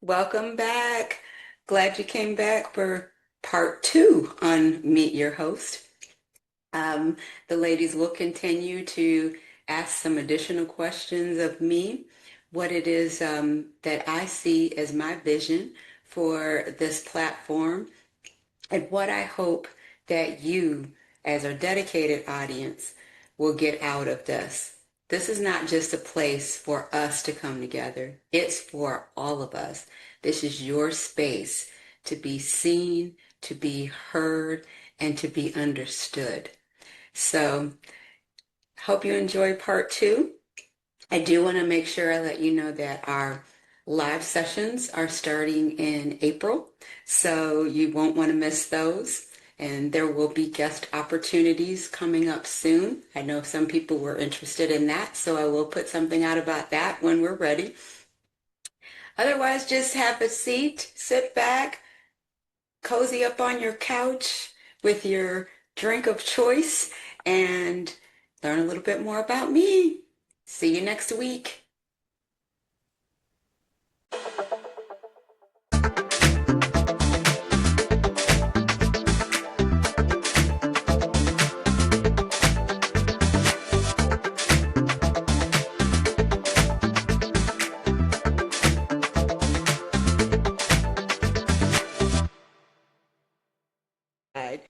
Welcome back. Glad you came back for part two on Meet Your Host. The ladies will continue to ask some additional questions of me, what it is that I see as my vision for this platform, and what I hope that you, as our dedicated audience, will get out of this. This is not just a place for us to come together. It's for all of us. This is your space to be seen, to be heard, and to be understood. So, hope you enjoy part two. I do want to make sure I let you know that our live sessions are starting in April, so you won't want to miss those. And there will be guest opportunities coming up soon. I know some people were interested in that, so I will put something out about that when we're ready. Otherwise, just have a seat, sit back, cozy up on your couch with your drink of choice, and learn a little bit more about me. See you next week.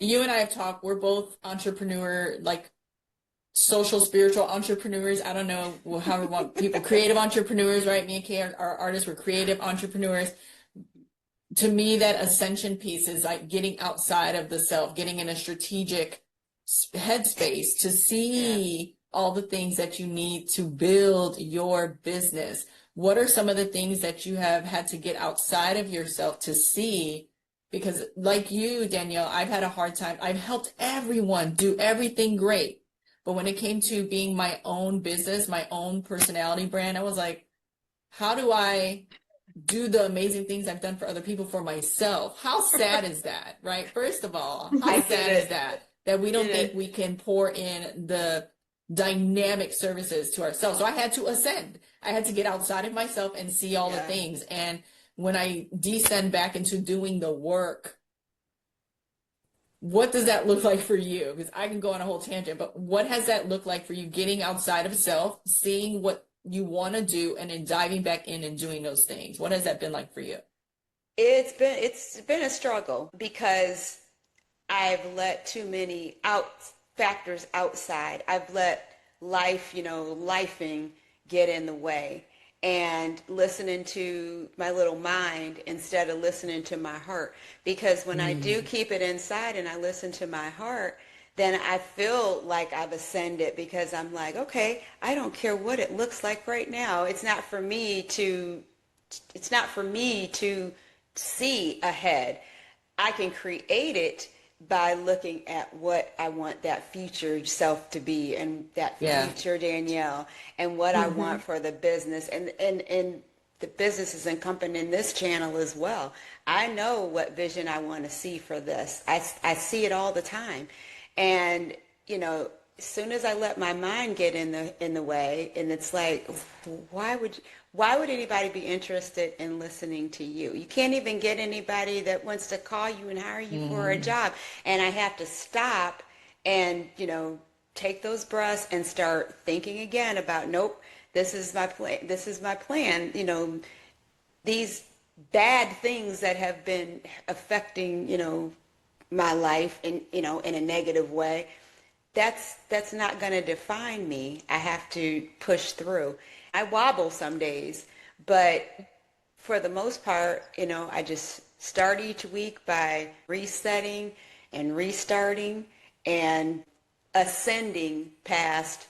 You and I have talked, we're both entrepreneur, like social, spiritual entrepreneurs. I don't know how we want people, creative entrepreneurs, right? Me and Kay are artists, we're creative entrepreneurs. To me, that ascension piece is like getting outside of the self, getting in a strategic headspace to see all the things that you need to build your business. What are some of the things that you have had to get outside of yourself to see? Because like you, Danielle, I've had a hard time. I've helped everyone do everything great. But when it came to being my own business, my own personality brand, I was like, how do I do the amazing things I've done for other people for myself? How sad is that, right? First of all, how I get sad is it. that we don't Get think it. we can pour in the dynamic services to ourselves? So I had to ascend. I had to get outside of myself and see all the Yeah. things. And when I descend back into doing the work, what does that look like for you? Because I can go on a whole tangent, but what has that looked like for you getting outside of self, seeing what you want to do, and then diving back in and doing those things? What has that been like for you? It's been a struggle because I've let too many out factors outside. I've let life, lifing get in the way and listening to my little mind instead of listening to my heart. Because when I do Mm. keep it inside and I listen to my heart, then I feel like I've ascended because I'm like, okay, I don't care what it looks like right now. It's not for me to see ahead. I can create it by looking at what I want that future self to be and that Yeah. future Danielle and what I Hmm. want for the business and the business is encompassing this channel as well. I know what vision I want to see for this. I see it all the time. And, as soon as I let my mind get in the way, and it's like, why would why would anybody be interested in listening to you? You can't even get anybody that wants to call you and hire you for a Mm. job. And I have to stop and, take those breaths and start thinking again about, nope, this is my plan. This is my plan. These bad things that have been affecting, my life in a negative way, that's not going to define me. I have to push through. I wobble some days, but for the most part, I just start each week by resetting and restarting and ascending past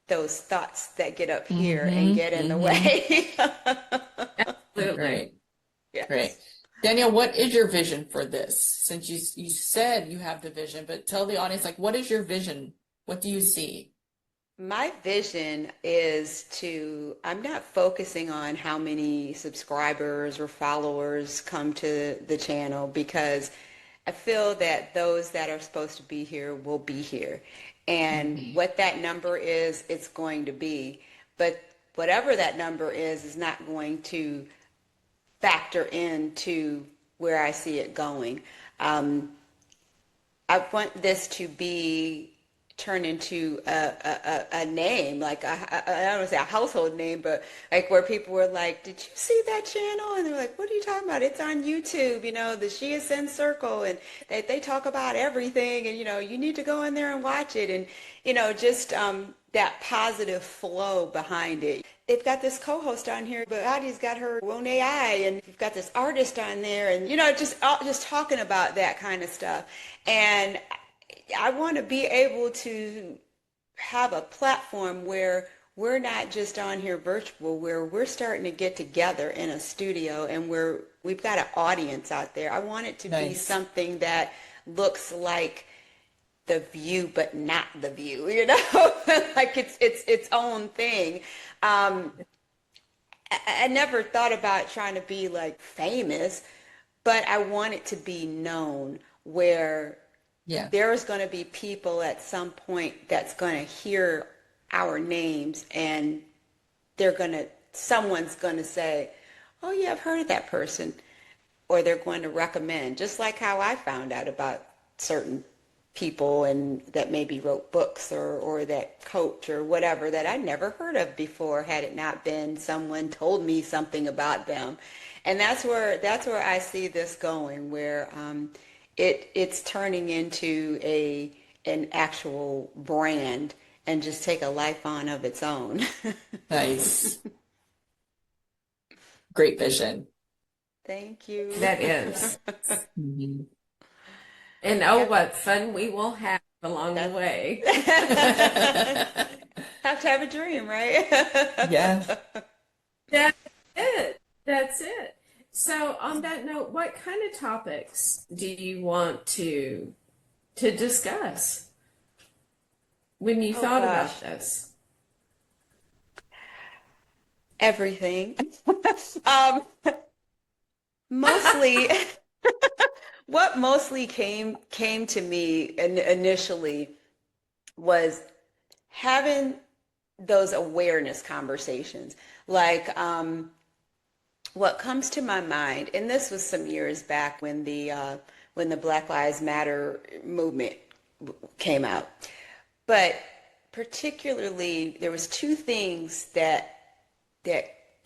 those thoughts that get up here and Hmm. get in the Hmm. way. Absolutely. Great. Great. Yes. Danielle, what is your vision for this? Since you said you have the vision, but tell the audience, like, what is your vision? What do you see? My vision is I'm not focusing on how many subscribers or followers come to the channel because I feel that those that are supposed to be here will be here. And Hmm. what that number is, it's going to be. But whatever that number is not going to factor into where I see it going. Um, I want this to be turned into a name, like I don't want to say a household name, but like where people were like, "Did you see that channel?" And they're like, "What are you talking about? It's on YouTube, the She Ascends Circle, and they talk about everything, and you need to go in there and watch it, and just that positive flow behind it." They've got this co-host on here, but Audie's got her own AI, and you've got this artist on there, and just talking about that kind of stuff. And I want to be able to have a platform where we're not just on here virtual, where we're starting to get together in a studio and where we've got an audience out there. I want it to be Nice. something that looks like The View, but not The View, like it's its own thing. I never thought about trying to be like famous, but I want it to be known where Yeah. there's going to be people at some point that's going to hear our names and someone's going to say, "Oh yeah, I've heard of that person," or they're going to recommend, just like how I found out about certain people and that maybe wrote books or that coach or whatever that I'd never heard of before had it not been someone told me something about them. And that's where I see this going, where it's turning into an actual brand and just take a life on of its own. Nice. Great vision. Thank you. That is. Mhm. And oh, what fun we will have along the way. Have to have a dream, right? Yeah. That's it. That's it. So on that note, what kind of topics do you want to discuss when you Oh thought gosh, about this? everything. um, Mostly, what mostly came to me initially was having those awareness conversations. Like, what comes to my mind, and this was some years back when the Black Lives Matter movement came out, but particularly there was two things that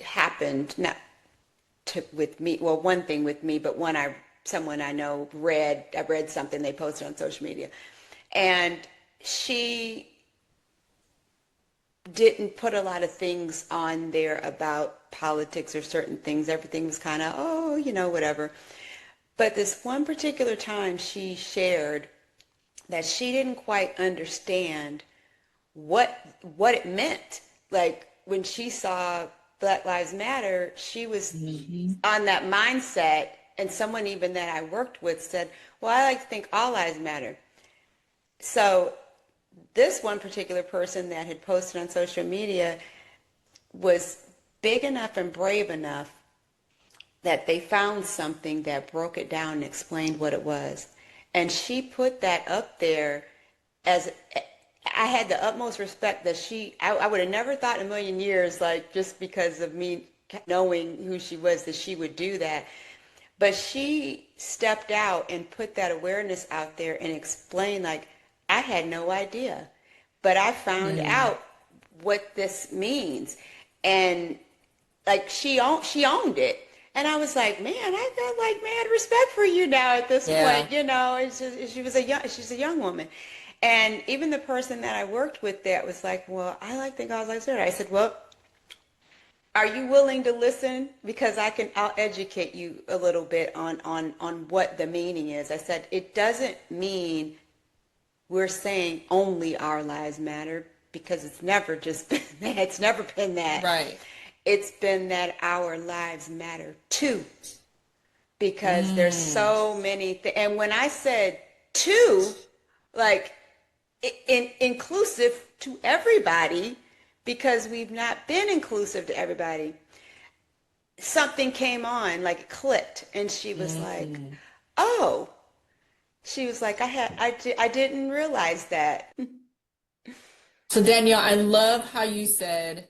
happened, not with me. Well, one thing with me, but someone I know I read something they posted on social media, and she didn't put a lot of things on there about politics or certain things. Everything was kind of, oh, whatever. But this one particular time she shared that she didn't quite understand what it meant. Like when she saw Black Lives Matter, she was Mhm. on that mindset, and someone even that I worked with said, "Well, I like to think all lives matter." So this one particular person that had posted on social media was big enough and brave enough that they found something that broke it down and explained what it was. And she put that up there as I had the utmost respect that I would have never thought in a million years, like just because of me knowing who she was, that she would do that. But she stepped out and put that awareness out there and explained, like, I had no idea, but I found Mm. out what this means. And like she owned it. And I was like, man, I got like mad respect for you now at this Yeah. point. She's a young woman. And even the person that I worked with that was like, well, I like the God's like that. I said, well, are you willing to listen? Because I'll educate you a little bit on what the meaning is. I said, it doesn't mean we're saying only our lives matter, because it's never just been that. It's never been that. Right. It's been that our lives matter too, because there's Mm. so many and when I said two, like inclusive to everybody, because we've not been inclusive to everybody, something came on, like it clicked, and she was like, Mm. oh, she was like, I didn't realize that. So Danielle, I love how you said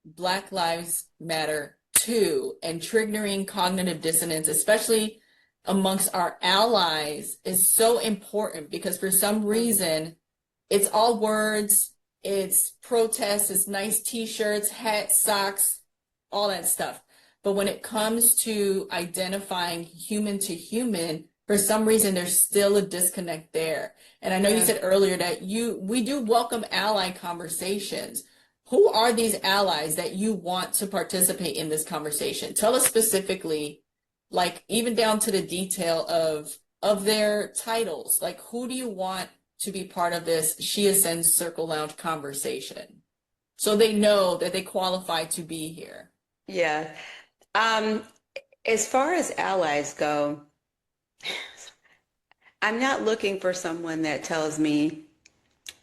Black Lives Matter to and triggering cognitive dissonance, especially amongst our allies, is so important because for some reason it's all words, it's protests, it's nice t-shirts, hats, socks, all that stuff. But when it comes to identifying human to human, for some reason there's still a disconnect there. And I know you said earlier that we do welcome ally conversations. Who are these allies that you want to participate in this conversation? Tell us specifically, like even down to the detail of their titles. Like, who do you want to be part of this She Ascends Circle Lounge conversation, so they know that they qualify to be here? Yeah. Um, as far as allies go, I'm not looking for someone that tells me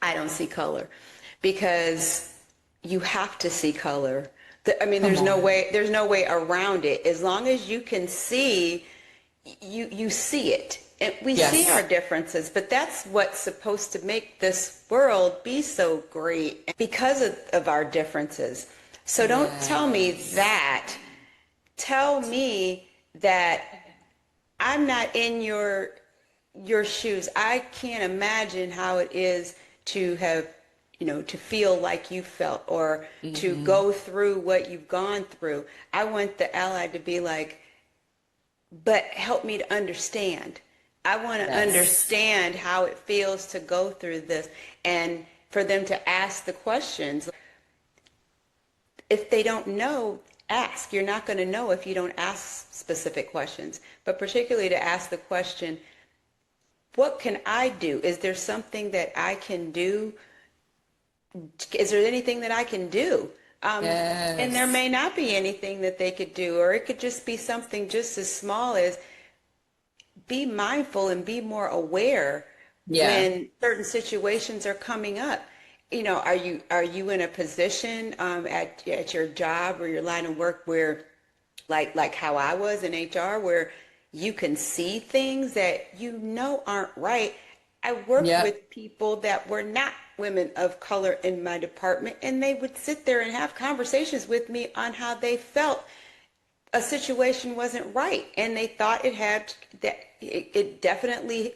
I don't see color, because you have to see color. I mean, Come on. there's no way around it. As long as you can see, you see it. And we see our Yes. differences, but that's what's supposed to make this world be so great, because of our differences. So don't tell me Yes. that. Tell me that I'm not in your shoes. I can't imagine how it is to have, to feel like you felt, or to Hmm. go through what you've gone through. I want the ally to be like, but help me to understand. I want to Yes. understand how it feels to go through this, and for them to ask the questions. If they don't know, ask. You're not going to know if you don't ask specific questions, but particularly to ask the question, what can I do? Is there something that I can do? Is there anything that I can do? And there Yes. may not be anything that they could do, or it could just be something just as small as be mindful and be more aware Yeah. when certain situations are coming up. Are you in a position at your job or your line of work where, like how I was in HR, where you can see things that aren't right? I worked Yep. with people that were not women of color in my department, and they would sit there and have conversations with me on how they felt a situation wasn't right, and they thought it definitely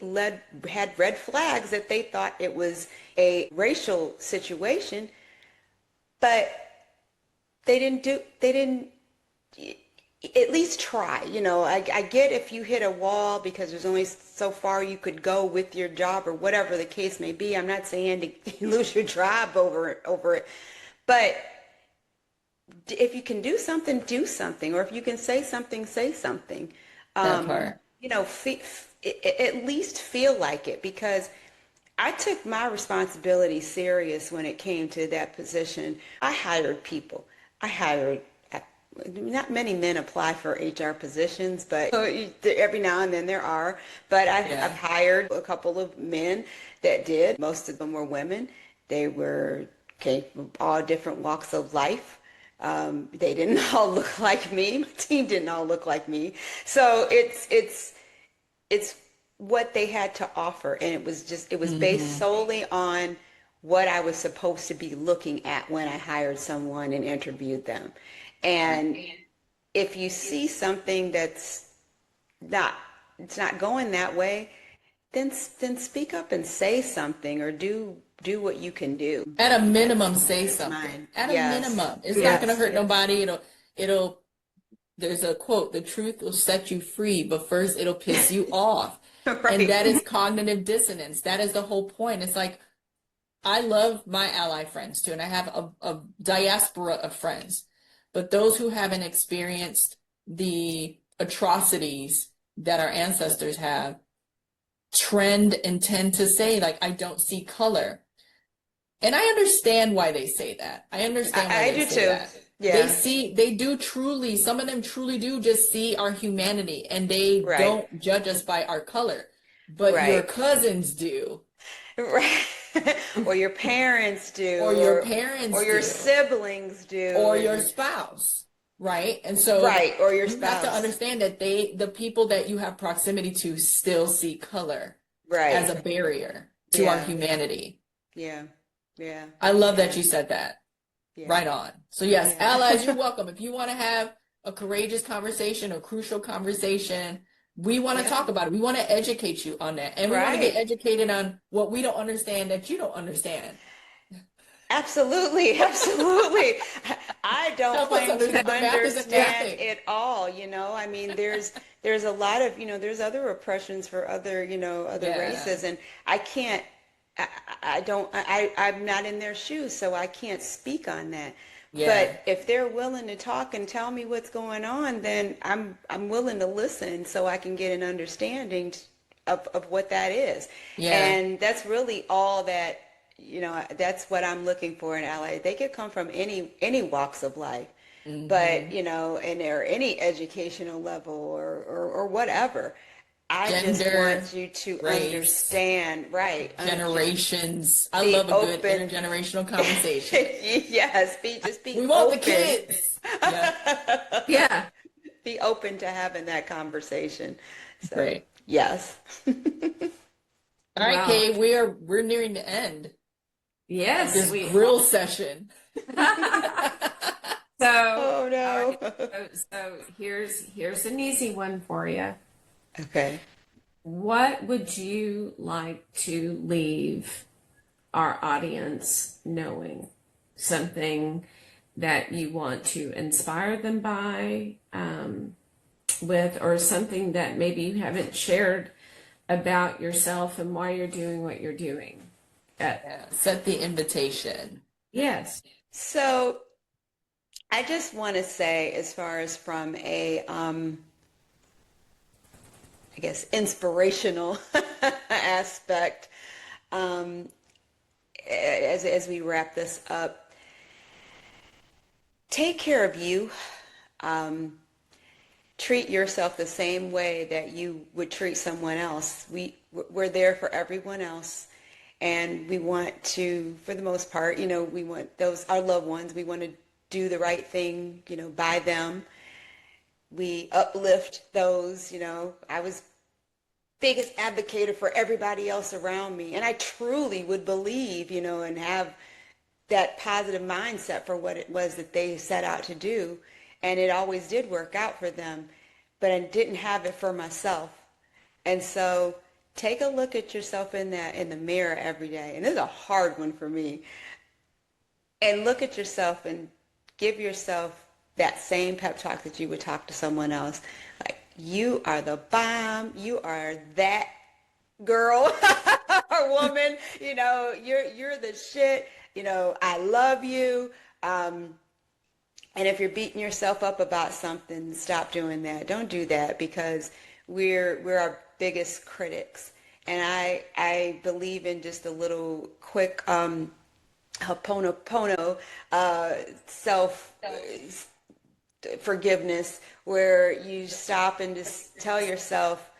had red flags, that they thought it was a racial situation, but they didn't at least try. I get if you hit a wall because there's only so far you could go with your job or whatever the case may be. I'm not saying to lose your job over it, but if you can do something, or if you can say something. That um, part. at least feel like it, because I took my responsibility serious when it came to that position. I hired people. I hired, not many men apply for HR positions, but every now and then there are. But I've Yeah. hired a couple of men that did. Most of them were women. They were, okay, all different walks of life. They didn't all look like me. My team didn't all look like me. So it's what they had to offer, and it was based Hmm. solely on what I was supposed to be looking at when I hired someone and interviewed them. And if you see something not it's not going that way, then speak up and say something, or do what you can do. At a minimum, say That's something. mine. At a Yes. minimum. It's not gonna Yes. hurt nobody. It'll there's a quote, the truth will set you free, but first it'll piss you off. And Right. that is cognitive dissonance. That is the whole point. It's like, I love my ally friends too, and I have a diaspora of friends. But those who haven't experienced the atrocities that our ancestors have trend and tend to say, like, I don't see color. And I understand why they say that. I understand why I they do say too. that. Yeah. They do truly, some of them truly do just see our humanity and they Right. don't judge us by our color. But your Right. cousins do, Right. Or your parents or do, your or parents your do, siblings do, or your and spouse, right? And so right, or your you have to spouse. understand that the people that you have proximity to still see color as Right. a barrier to our Yeah. humanity. Yeah. Yeah. I love that Yeah. you said that. Yeah. Right on. So yes, Yeah. allies, you're welcome. If you want to have a courageous conversation or crucial conversation, we want to Yeah. talk about it. We want to educate you on that. And we want to get Right. educated on what we don't understand that you don't understand. Absolutely, absolutely. I don't Help us claim to understand the math isn't understand mathing. it all, I mean, there's a lot of, there's other oppressions for other, other Yeah. races, and I can't I don't I'm not in their shoes, so I can't speak on that. Yeah. But if they're willing to talk and tell me what's going on, then I'm willing to listen so I can get an understanding of what that is. Yeah. And that's really all that, that's what I'm looking for in LA. They could come from any walks of life, but, Hmm. and they're any educational level or whatever. I just Gender, want you to race, understand, right? Just generations. I be love a good open. intergenerational conversation. Yes, just be We want the open. kids. Yeah. Yeah. Be open to having that conversation. So, Great. yes. All right, Wow. Kay, we're nearing the end of Yes, this we grill session. so Oh all no. right. So here's an easy one for you. Okay. What would you like to leave our audience knowing? Something that you want to inspire them by, with, or something that maybe you haven't shared about yourself and why you're doing what you're doing. Yeah, set the invitation. Yes. So, I just want to say, as far as from a, I guess, inspirational aspect, um, as we wrap this up, take care of you. Um, Treat yourself the same way that you would treat someone else. We're there for everyone else, and we want to, for the most part, we want those our loved ones. We want to do the right thing, by them. We uplift those. I was biggest advocate for everybody else around me, and I truly would believe, and have that positive mindset for what it was that they set out to do. And it always did work out for them, but I didn't have it for myself. And so take a look at yourself in the mirror every day. And this is a hard one for me. And look at yourself and give yourself that same pep talk that you would talk to someone else. Like, you are the bomb. You are that girl or woman, you're the shit, I love you. And if you're beating yourself up about something, stop doing that. Don't do that, because we're our biggest critics. And I believe in just a little quick Ho'oponopono self forgiveness, where you stop and just tell yourself,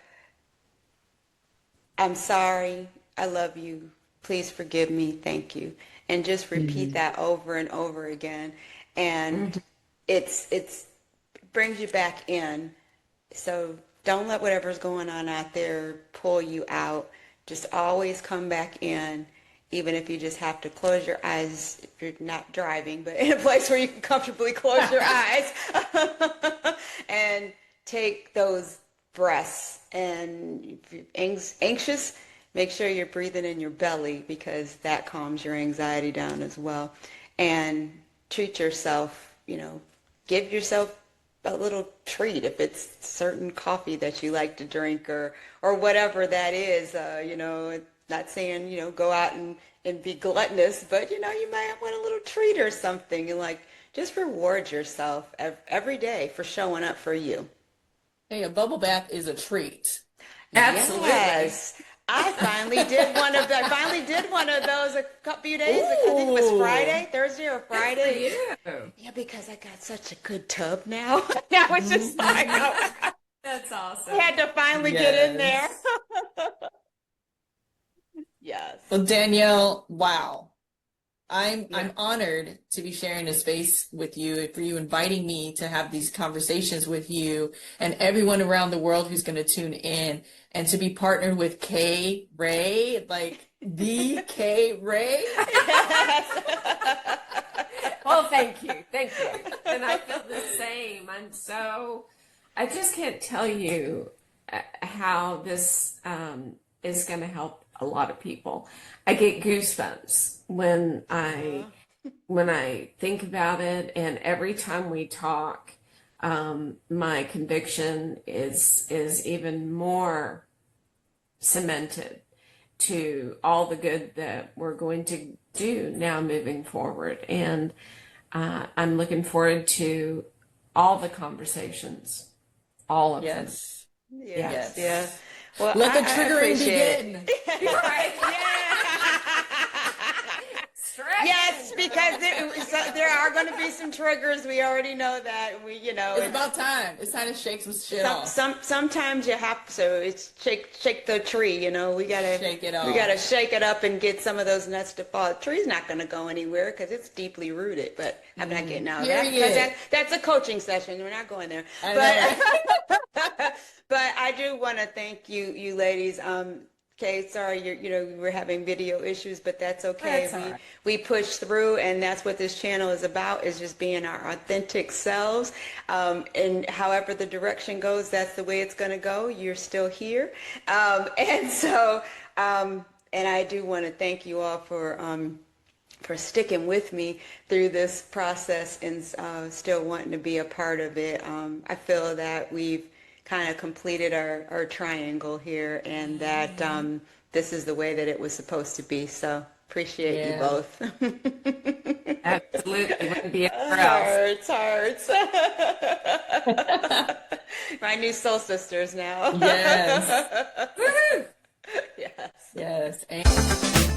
I'm sorry, I love you, please forgive me, thank you. And just repeat Mhm. that over and over again. And it's brings you back in. So don't let whatever's going on out there pull you out. Just always come back in, even if you just have to close your eyes if you're not driving, but in a place where you can comfortably close your eyes and take those breaths. And if you're anxious, make sure you're breathing in your belly, because that calms your anxiety down as well. And treat yourself, give yourself a little treat, if it's certain coffee that you like to drink, or whatever that is. Not saying, go out and be gluttonous, but you might want a little treat or something, and like, just reward yourself every day for showing up for you. Hey, a bubble bath is a treat. Absolutely. Yes. I finally did one of those a couple few days ago. I think it was Ooh. Friday, Thursday or Good for Friday. you. Yeah, because I got such a good tub now. I was just like, I That's awesome. had to finally get in there. Yes. Yes. Well, Danielle, wow. I'm Yeah. I'm honored to be sharing a space with you, for you inviting me to have these conversations with you and everyone around the world who's going to tune in, and to be partnered with Kay Ray, like the Kay Ray. Yes. Well, thank you. Thank you. And I feel the same. I just can't tell you how this is going to help a lot of people. I get goosebumps when I think about it, and every time we talk, my conviction is even more cemented to all the good that we're going to do now moving forward. And I'm looking forward to all the conversations, all of them. Yes. Yes. Yes. Yeah. Well, Let the I triggering appreciate begin. Right? Yes, because there are going to be some triggers. We already know that. It's about time. It's time to shake some shit off. Sometimes you have to. It's shake the tree. We gotta Shake it off. We gotta shake it up and get some of those nuts to fall. The tree's not going to go anywhere because it's deeply rooted. But I'm not getting out of that because that's a coaching session. We're not going there. But I do want to thank you ladies. Okay, sorry, we were having video issues, but that's okay. That's all right. We push through, and that's what this channel is about, is just being our authentic selves. And however the direction goes, that's the way it's going to go. You're still here. And I do want to thank you all for sticking with me through this process and still wanting to be a part of it. I feel that we've kind of completed our triangle here, and that this is the way that it was supposed to be. So appreciate you both. Absolutely. Wouldn't be anywhere else. Hearts. My new soul sisters now. Yes. Woohoo! Yes. Yes. And